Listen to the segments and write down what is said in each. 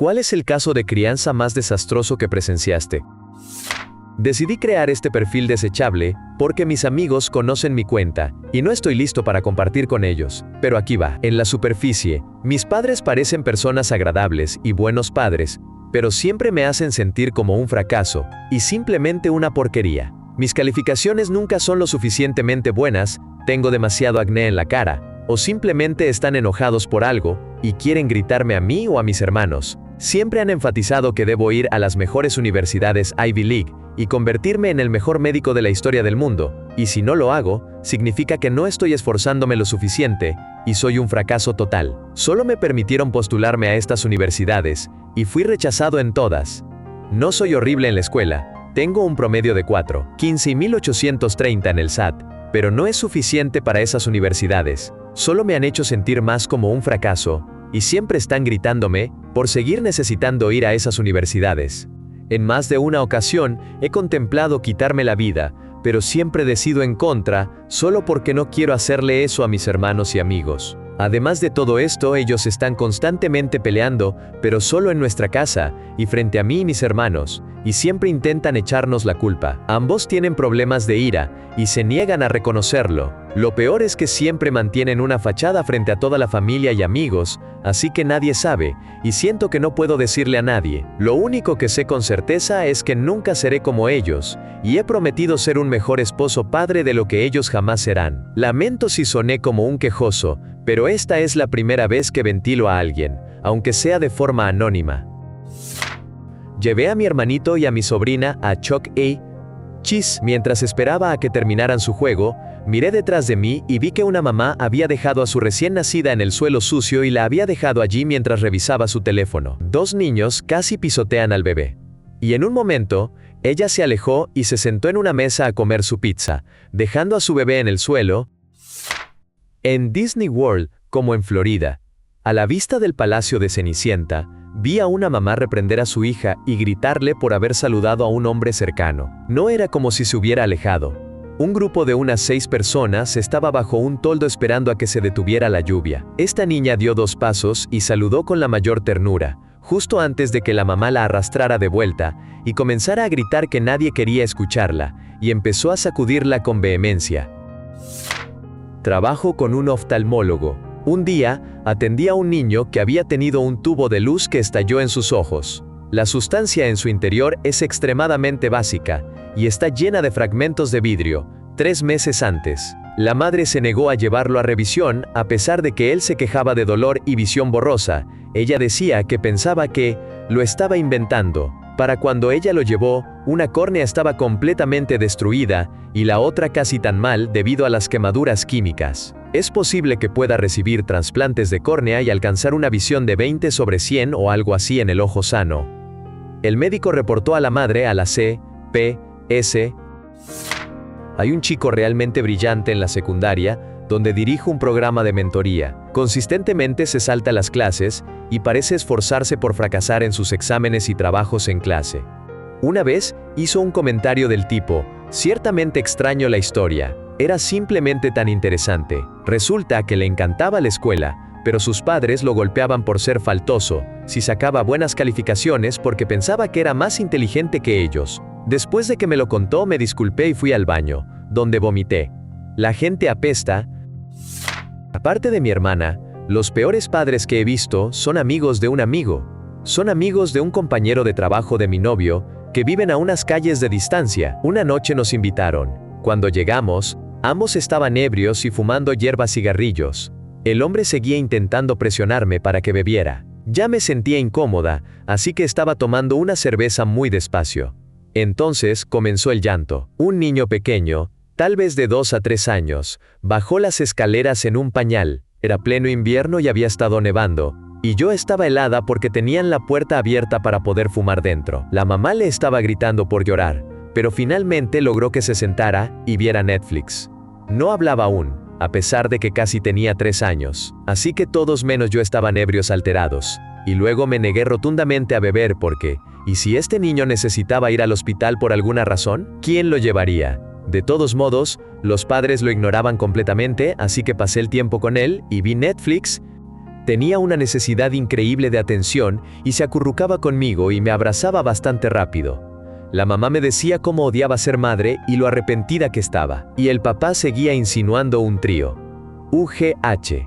¿Cuál es el caso de crianza más desastroso que presenciaste? Decidí crear este perfil desechable porque mis amigos conocen mi cuenta y no estoy listo para compartir con ellos. Pero aquí va. En la superficie, mis padres parecen personas agradables y buenos padres, pero siempre me hacen sentir como un fracaso y simplemente una porquería. Mis calificaciones nunca son lo suficientemente buenas, tengo demasiado acné en la cara, o simplemente están enojados por algo y quieren gritarme a mí o a mis hermanos. Siempre han enfatizado que debo ir a las mejores universidades Ivy League y convertirme en el mejor médico de la historia del mundo, y si no lo hago, significa que no estoy esforzándome lo suficiente y soy un fracaso total. Solo me permitieron postularme a estas universidades y fui rechazado en todas. No soy horrible en la escuela, tengo un promedio de 4,15,830 en el SAT, pero no es suficiente para esas universidades. Solo me han hecho sentir más como un fracaso, y siempre están gritándome por seguir necesitando ir a esas universidades. En más de una ocasión he contemplado quitarme la vida, pero siempre decido en contra, solo porque no quiero hacerle eso a mis hermanos y amigos. Además de todo esto, ellos están constantemente peleando, pero solo en nuestra casa, y frente a mí y mis hermanos, y siempre intentan echarnos la culpa. Ambos tienen problemas de ira, y se niegan a reconocerlo. Lo peor es que siempre mantienen una fachada frente a toda la familia y amigos, así que nadie sabe, y siento que no puedo decirle a nadie. Lo único que sé con certeza es que nunca seré como ellos, y he prometido ser un mejor esposo padre de lo que ellos jamás serán. Lamento si soné como un quejoso, pero esta es la primera vez que ventilo a alguien, aunque sea de forma anónima. Llevé a mi hermanito y a mi sobrina a Chuck E. Cheese. Mientras esperaba a que terminaran su juego, miré detrás de mí y vi que una mamá había dejado a su recién nacida en el suelo sucio y la había dejado allí mientras revisaba su teléfono. Dos niños casi pisotean al bebé. Y en un momento, ella se alejó y se sentó en una mesa a comer su pizza, dejando a su bebé en el suelo. En Disney World, como en Florida, a la vista del Palacio de Cenicienta, vi a una mamá reprender a su hija y gritarle por haber saludado a un hombre cercano. No era como si se hubiera alejado. Un grupo de unas 6 personas estaba bajo un toldo esperando a que se detuviera la lluvia. Esta niña dio 2 pasos y saludó con la mayor ternura, justo antes de que la mamá la arrastrara de vuelta y comenzara a gritar que nadie quería escucharla, y empezó a sacudirla con vehemencia. Trabajo con un oftalmólogo. Un día, atendí a un niño que había tenido un tubo de luz que estalló en sus ojos. La sustancia en su interior es extremadamente básica y está llena de fragmentos de vidrio. 3 meses antes, la madre se negó a llevarlo a revisión a pesar de que él se quejaba de dolor y visión borrosa. Ella decía que pensaba que lo estaba inventando. Para cuando ella lo llevó, una córnea estaba completamente destruida y la otra casi tan mal debido a las quemaduras químicas. Es posible que pueda recibir trasplantes de córnea y alcanzar una visión de 20/100 o algo así en el ojo sano. El médico reportó a la madre a la CPS. Hay un chico realmente brillante en la secundaria, donde dirijo un programa de mentoría. Consistentemente se salta las clases y parece esforzarse por fracasar en sus exámenes y trabajos en clase. Una vez, hizo un comentario del tipo: ciertamente extraño la historia, era simplemente tan interesante. Resulta que le encantaba la escuela, pero sus padres lo golpeaban por ser faltoso, si sacaba buenas calificaciones porque pensaba que era más inteligente que ellos. Después de que me lo contó, me disculpé y fui al baño, donde vomité. La gente apesta. Aparte de mi hermana, los peores padres que he visto son amigos de un amigo. Son amigos de un compañero de trabajo de mi novio, que viven a unas calles de distancia. Una noche nos invitaron. Cuando llegamos, ambos estaban ebrios y fumando hierbas cigarrillos. El hombre seguía intentando presionarme para que bebiera. Ya me sentía incómoda, así que estaba tomando una cerveza muy despacio. Entonces comenzó el llanto. Un niño pequeño, tal vez de 2 a 3 años, bajó las escaleras en un pañal. Era pleno invierno y había estado nevando, y yo estaba helada porque tenían la puerta abierta para poder fumar dentro. La mamá le estaba gritando por llorar, pero finalmente logró que se sentara y viera Netflix. No hablaba aún, a pesar de que casi tenía 3 años, así que todos menos yo estaban ebrios alterados. Y luego me negué rotundamente a beber porque, ¿y si este niño necesitaba ir al hospital por alguna razón? ¿Quién lo llevaría? De todos modos, los padres lo ignoraban completamente, así que pasé el tiempo con él y vi Netflix. Tenía una necesidad increíble de atención y se acurrucaba conmigo y me abrazaba bastante rápido. La mamá me decía cómo odiaba ser madre y lo arrepentida que estaba. Y el papá seguía insinuando un trío. UGH.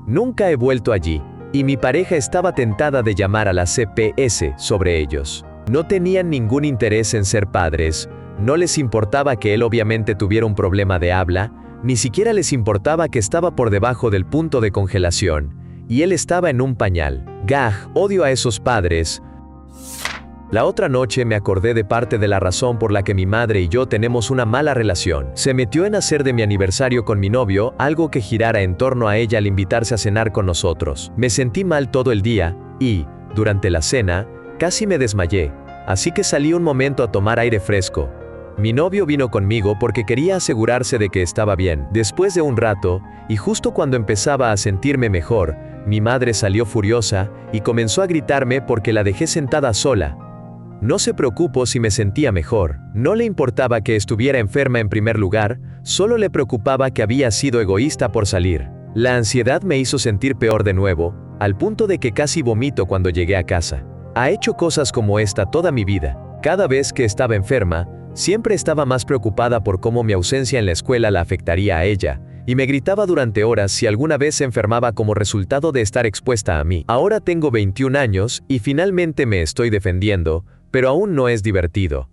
Nunca he vuelto allí, y mi pareja estaba tentada de llamar a la CPS sobre ellos. No tenían ningún interés en ser padres, no les importaba que él obviamente tuviera un problema de habla, ni siquiera les importaba que estaba por debajo del punto de congelación, y él estaba en un pañal. Gag, odio a esos padres. La otra noche me acordé de parte de la razón por la que mi madre y yo tenemos una mala relación. Se metió en hacer de mi aniversario con mi novio algo que girara en torno a ella al invitarse a cenar con nosotros. Me sentí mal todo el día y, durante la cena, casi me desmayé, así que salí un momento a tomar aire fresco. Mi novio vino conmigo porque quería asegurarse de que estaba bien. Después de un rato, y justo cuando empezaba a sentirme mejor, mi madre salió furiosa y comenzó a gritarme porque la dejé sentada sola. No se preocupó si me sentía mejor, no le importaba que estuviera enferma en primer lugar, solo le preocupaba que había sido egoísta por salir. La ansiedad me hizo sentir peor de nuevo, al punto de que casi vomito cuando llegué a casa. Ha hecho cosas como esta toda mi vida. Cada vez que estaba enferma, siempre estaba más preocupada por cómo mi ausencia en la escuela la afectaría a ella, y me gritaba durante horas si alguna vez se enfermaba como resultado de estar expuesta a mí. Ahora tengo 21 años y finalmente me estoy defendiendo, pero aún no es divertido.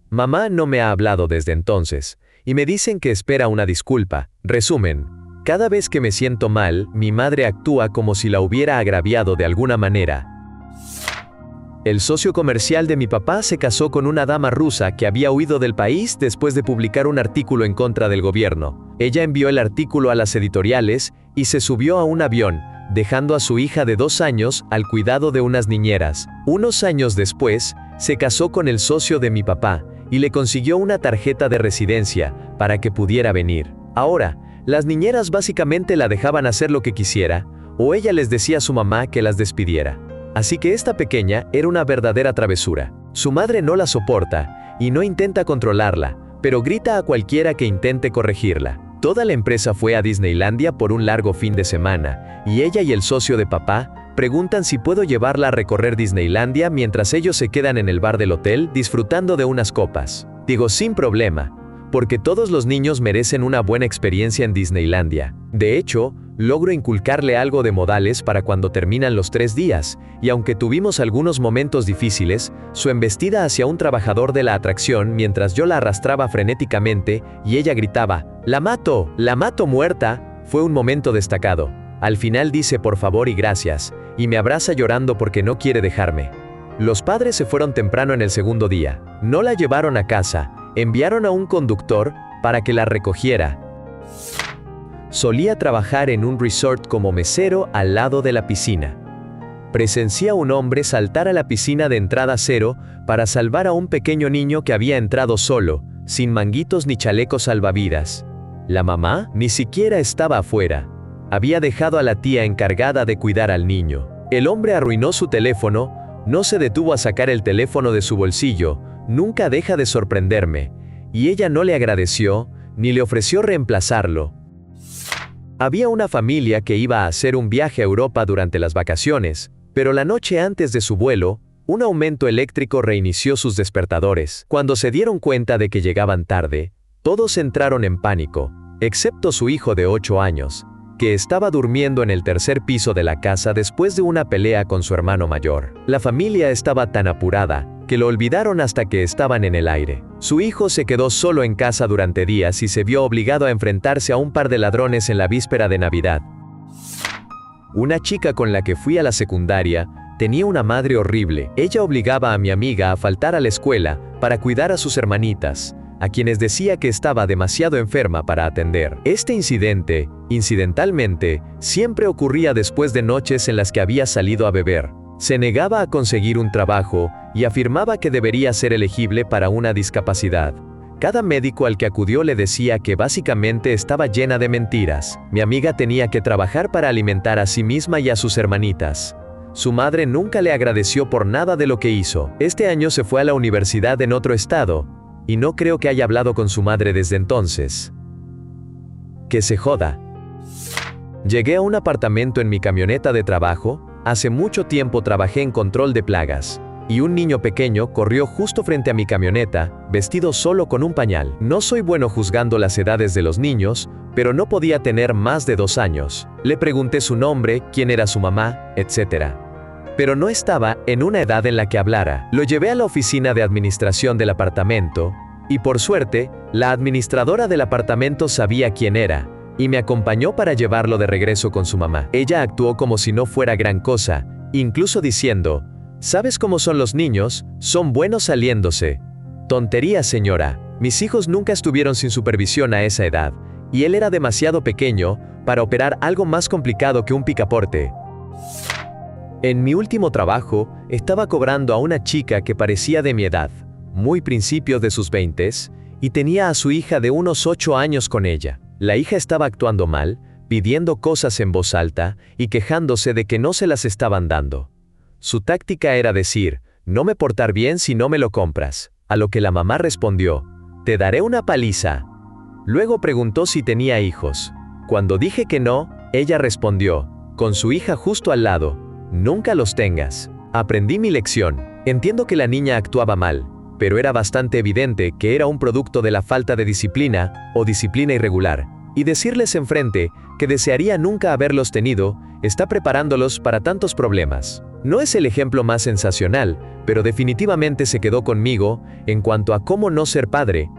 Mamá no me ha hablado desde entonces, y me dicen que espera una disculpa. Resumen, cada vez que me siento mal, mi madre actúa como si la hubiera agraviado de alguna manera. El socio comercial de mi papá se casó con una dama rusa que había huido del país después de publicar un artículo en contra del gobierno. Ella envió el artículo a las editoriales y se subió a un avión, dejando a su hija de 2 años al cuidado de unas niñeras. Unos años después, se casó con el socio de mi papá y le consiguió una tarjeta de residencia para que pudiera venir. Ahora, las niñeras básicamente la dejaban hacer lo que quisiera, o ella les decía a su mamá que las despidiera. Así que esta pequeña era una verdadera travesura. Su madre no la soporta y no intenta controlarla, pero grita a cualquiera que intente corregirla. Toda la empresa fue a Disneylandia por un largo fin de semana, y ella y el socio de papá preguntan si puedo llevarla a recorrer Disneylandia mientras ellos se quedan en el bar del hotel disfrutando de unas copas. Digo sin problema, porque todos los niños merecen una buena experiencia en Disneylandia. De hecho, logro inculcarle algo de modales para cuando terminan los 3 días, y aunque tuvimos algunos momentos difíciles, su embestida hacia un trabajador de la atracción mientras yo la arrastraba frenéticamente y ella gritaba, ¡la mato muerta!, fue un momento destacado. Al final dice por favor y gracias, y me abraza llorando porque no quiere dejarme. Los padres se fueron temprano en el segundo día. No la llevaron a casa, enviaron a un conductor para que la recogiera. Solía trabajar en un resort como mesero al lado de la piscina. Presencié a un hombre saltar a la piscina de entrada cero para salvar a un pequeño niño que había entrado solo, sin manguitos ni chalecos salvavidas. La mamá ni siquiera estaba afuera. Había dejado a la tía encargada de cuidar al niño. El hombre arruinó su teléfono, no se detuvo a sacar el teléfono de su bolsillo, nunca deja de sorprenderme, y ella no le agradeció, ni le ofreció reemplazarlo. Había una familia que iba a hacer un viaje a Europa durante las vacaciones, pero la noche antes de su vuelo, un aumento eléctrico reinició sus despertadores. Cuando se dieron cuenta de que llegaban tarde, todos entraron en pánico, excepto su hijo de 8 años, que estaba durmiendo en el tercer piso de la casa después de una pelea con su hermano mayor. La familia estaba tan apurada que lo olvidaron hasta que estaban en el aire. Su hijo se quedó solo en casa durante días y se vio obligado a enfrentarse a un par de ladrones en la víspera de Navidad. Una chica con la que fui a la secundaria tenía una madre horrible. Ella obligaba a mi amiga a faltar a la escuela para cuidar a sus hermanitas, a quienes decía que estaba demasiado enferma para atender. Este incidente, incidentalmente, siempre ocurría después de noches en las que había salido a beber. Se negaba a conseguir un trabajo y afirmaba que debería ser elegible para una discapacidad. Cada médico al que acudió le decía que básicamente estaba llena de mentiras. Mi amiga tenía que trabajar para alimentar a sí misma y a sus hermanitas. Su madre nunca le agradeció por nada de lo que hizo. Este año se fue a la universidad en otro estado, y no creo que haya hablado con su madre desde entonces. Que se joda. Llegué a un apartamento en mi camioneta de trabajo. Hace mucho tiempo trabajé en control de plagas. Y un niño pequeño corrió justo frente a mi camioneta, vestido solo con un pañal. No soy bueno juzgando las edades de los niños, pero no podía tener más de 2 años. Le pregunté su nombre, quién era su mamá, etc. Pero no estaba en una edad en la que hablara. Lo llevé a la oficina de administración del apartamento, y por suerte, la administradora del apartamento sabía quién era, y me acompañó para llevarlo de regreso con su mamá. Ella actuó como si no fuera gran cosa, incluso diciendo: «¿Sabes cómo son los niños? Son buenos saliéndose». «Tontería, señora. Mis hijos nunca estuvieron sin supervisión a esa edad, y él era demasiado pequeño para operar algo más complicado que un picaporte». En mi último trabajo, estaba cobrando a una chica que parecía de mi edad, muy principios de sus 20s, y tenía a su hija de unos 8 años con ella. La hija estaba actuando mal, pidiendo cosas en voz alta y quejándose de que no se las estaban dando. Su táctica era decir: «No me portar bien si no me lo compras», a lo que la mamá respondió: «Te daré una paliza». Luego preguntó si tenía hijos. Cuando dije que no, ella respondió, con su hija justo al lado: «Nunca los tengas». Aprendí mi lección. Entiendo que la niña actuaba mal, pero era bastante evidente que era un producto de la falta de disciplina o disciplina irregular, y decirles enfrente que desearía nunca haberlos tenido está preparándolos para tantos problemas. No es el ejemplo más sensacional, pero definitivamente se quedó conmigo en cuanto a cómo no ser padre.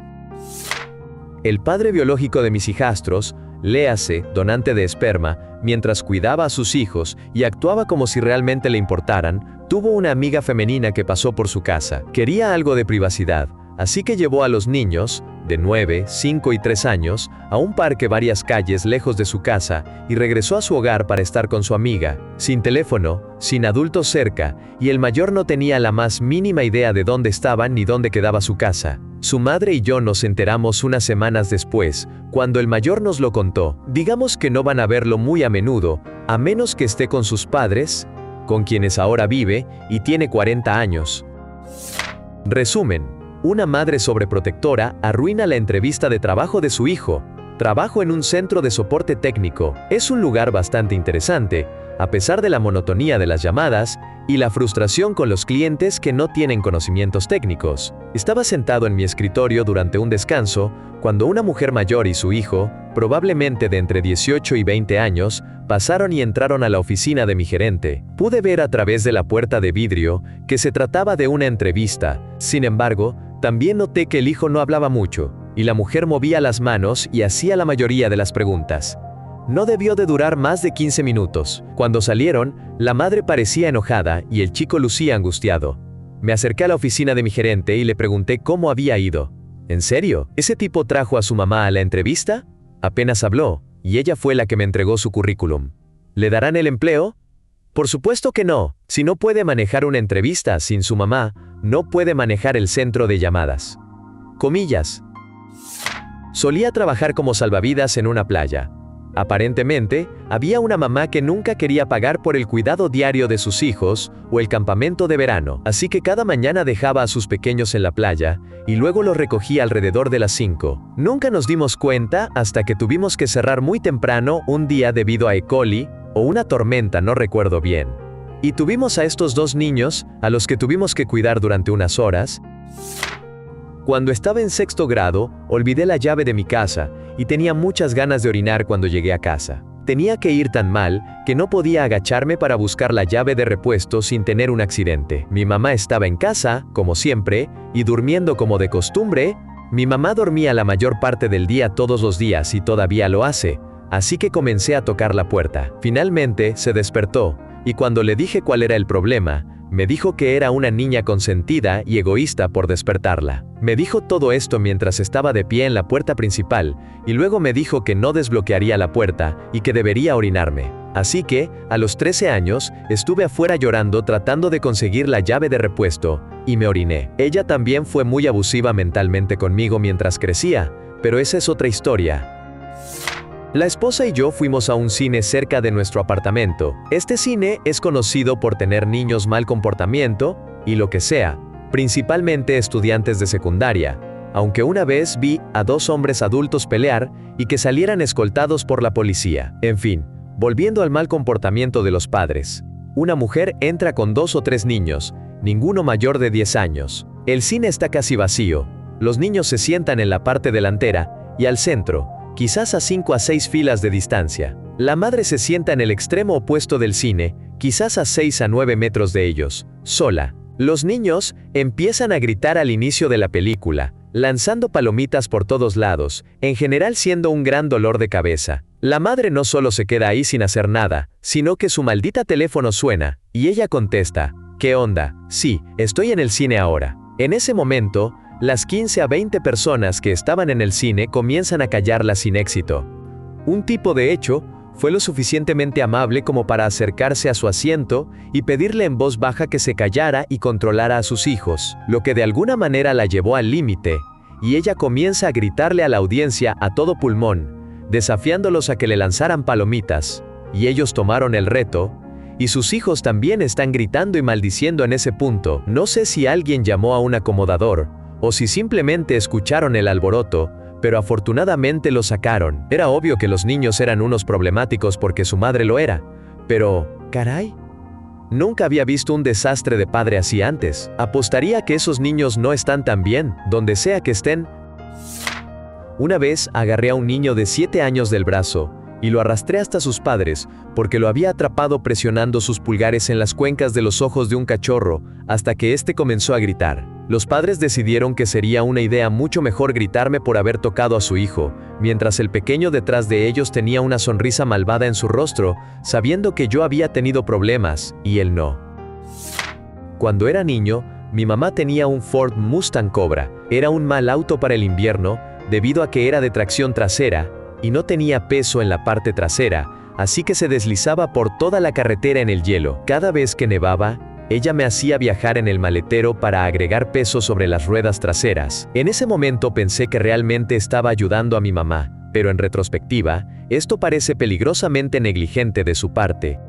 El padre biológico de mis hijastros, léase, donante de esperma, mientras cuidaba a sus hijos y actuaba como si realmente le importaran, tuvo una amiga femenina que pasó por su casa. Quería algo de privacidad, así que llevó a los niños, de 9, 5 y 3 años, a un parque varias calles lejos de su casa y regresó a su hogar para estar con su amiga, sin teléfono, sin adultos cerca, y el mayor no tenía la más mínima idea de dónde estaban ni dónde quedaba su casa. Su madre y yo nos enteramos unas semanas después, cuando el mayor nos lo contó. Digamos que no van a verlo muy a menudo, a menos que esté con sus padres, con quienes ahora vive, y tiene 40 años. Resumen. Una madre sobreprotectora arruina la entrevista de trabajo de su hijo. Trabajo en un centro de soporte técnico. Es un lugar bastante interesante, a pesar de la monotonía de las llamadas y la frustración con los clientes que no tienen conocimientos técnicos. Estaba sentado en mi escritorio durante un descanso, cuando una mujer mayor y su hijo, probablemente de entre 18 y 20 años, pasaron y entraron a la oficina de mi gerente. Pude ver a través de la puerta de vidrio que se trataba de una entrevista. Sin embargo, también noté que el hijo no hablaba mucho, y la mujer movía las manos y hacía la mayoría de las preguntas. No debió de durar más de 15 minutos. Cuando salieron, la madre parecía enojada y el chico lucía angustiado. Me acerqué a la oficina de mi gerente y le pregunté cómo había ido. ¿En serio? ¿Ese tipo trajo a su mamá a la entrevista? Apenas habló, y ella fue la que me entregó su currículum. ¿Le darán el empleo? Por supuesto que no. Si no puede manejar una entrevista sin su mamá, no puede manejar el centro de llamadas. Comillas. Solía trabajar como salvavidas en una playa. Aparentemente, había una mamá que nunca quería pagar por el cuidado diario de sus hijos o el campamento de verano, así que cada mañana dejaba a sus pequeños en la playa y luego los recogía alrededor de las 5. Nunca nos dimos cuenta hasta que tuvimos que cerrar muy temprano un día debido a E. coli o una tormenta, no recuerdo bien. Y tuvimos a estos 2 niños, a los que tuvimos que cuidar durante unas horas. Cuando estaba en 6º grado, olvidé la llave de mi casa y tenía muchas ganas de orinar cuando llegué a casa. Tenía que ir tan mal que no podía agacharme para buscar la llave de repuesto sin tener un accidente. Mi mamá estaba en casa, como siempre, y durmiendo como de costumbre. Mi mamá dormía la mayor parte del día todos los días y todavía lo hace, así que comencé a tocar la puerta. Finalmente, se despertó, y cuando le dije cuál era el problema, me dijo que era una niña consentida y egoísta por despertarla. Me dijo todo esto mientras estaba de pie en la puerta principal, y luego me dijo que no desbloquearía la puerta y que debería orinarme. Así que, a los 13 años, estuve afuera llorando tratando de conseguir la llave de repuesto, y me oriné. Ella también fue muy abusiva mentalmente conmigo mientras crecía, pero esa es otra historia. La esposa y yo fuimos a un cine cerca de nuestro apartamento. Este cine es conocido por tener niños mal comportamiento, y lo que sea, principalmente estudiantes de secundaria, aunque una vez vi a 2 hombres adultos pelear y que salieran escoltados por la policía. En fin, Volviendo al mal comportamiento de los padres. Una mujer entra con 2 o 3 niños, ninguno mayor de 10 años. El cine está casi vacío. Los niños se sientan en la parte delantera y al centro, quizás a 5 a 6 filas de distancia. La madre se sienta en el extremo opuesto del cine, quizás a 6 a 9 metros de ellos, sola. Los niños empiezan a gritar al inicio de la película, lanzando palomitas por todos lados, en general siendo un gran dolor de cabeza. La madre no solo se queda ahí sin hacer nada, sino que su maldita teléfono suena, y ella contesta, ¿qué onda? Sí, estoy en el cine ahora. En ese momento, las 15 a 20 personas que estaban en el cine comienzan a callarla sin éxito. Un tipo, de hecho, fue lo suficientemente amable como para acercarse a su asiento y pedirle en voz baja que se callara y controlara a sus hijos, lo que de alguna manera la llevó al límite, y ella comienza a gritarle a la audiencia a todo pulmón, desafiándolos a que le lanzaran palomitas, y ellos tomaron el reto, y sus hijos también están gritando y maldiciendo en ese punto. No sé si alguien llamó a un acomodador, o si simplemente escucharon el alboroto, pero afortunadamente lo sacaron. Era obvio que los niños eran unos problemáticos porque su madre lo era, pero, caray, nunca había visto un desastre de padre así antes. Apostaría que esos niños no están tan bien, donde sea que estén. Una vez agarré a un niño de 7 años del brazo, y lo arrastré hasta sus padres, porque lo había atrapado presionando sus pulgares en las cuencas de los ojos de un cachorro, hasta que éste comenzó a gritar. Los padres decidieron que sería una idea mucho mejor gritarme por haber tocado a su hijo, mientras el pequeño detrás de ellos tenía una sonrisa malvada en su rostro, sabiendo que yo había tenido problemas, y él no. Cuando era niño, mi mamá tenía un Ford Mustang Cobra. Era un mal auto para el invierno, debido a que era de tracción trasera, y no tenía peso en la parte trasera, así que se deslizaba por toda la carretera en el hielo. Cada vez que nevaba, ella me hacía viajar en el maletero para agregar peso sobre las ruedas traseras. En ese momento pensé que realmente estaba ayudando a mi mamá, pero en retrospectiva, esto parece peligrosamente negligente de su parte.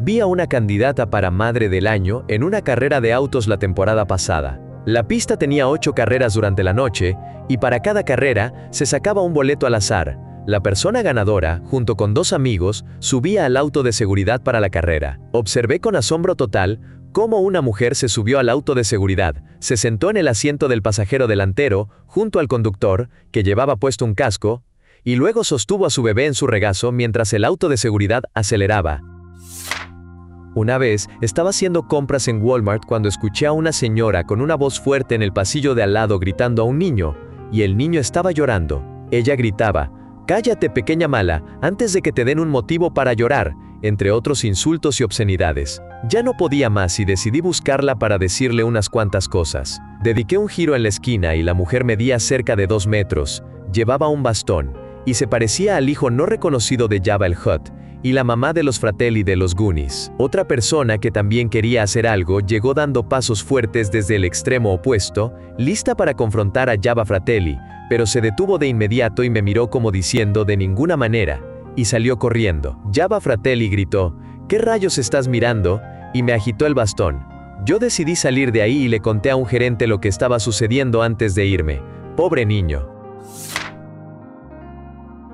Vi a una candidata para Madre del Año en una carrera de autos la temporada pasada. La pista tenía 8 carreras durante la noche, y para cada carrera se sacaba un boleto al azar. La persona ganadora, junto con 2 amigos, subía al auto de seguridad para la carrera. Observé con asombro total cómo una mujer se subió al auto de seguridad, se sentó en el asiento del pasajero delantero, junto al conductor, que llevaba puesto un casco, y luego sostuvo a su bebé en su regazo mientras el auto de seguridad aceleraba. Una vez, estaba haciendo compras en Walmart cuando escuché a una señora con una voz fuerte en el pasillo de al lado gritando a un niño, y el niño estaba llorando. Ella gritaba, «Cállate, pequeña mala, antes de que te den un motivo para llorar», entre otros insultos y obscenidades. Ya no podía más y decidí buscarla para decirle unas cuantas cosas. Dediqué un giro en la esquina y la mujer medía cerca de 2 metros, llevaba un bastón, y se parecía al hijo no reconocido de Jabba el Hutt, y la mamá de los Fratelli de los Goonies. Otra persona que también quería hacer algo llegó dando pasos fuertes desde el extremo opuesto, lista para confrontar a Jabba Fratelli, pero se detuvo de inmediato y me miró como diciendo de ninguna manera, y salió corriendo. Jabba Fratelli gritó, «¿Qué rayos estás mirando?», y me agitó el bastón. Yo decidí salir de ahí y le conté a un gerente lo que estaba sucediendo antes de irme. Pobre niño.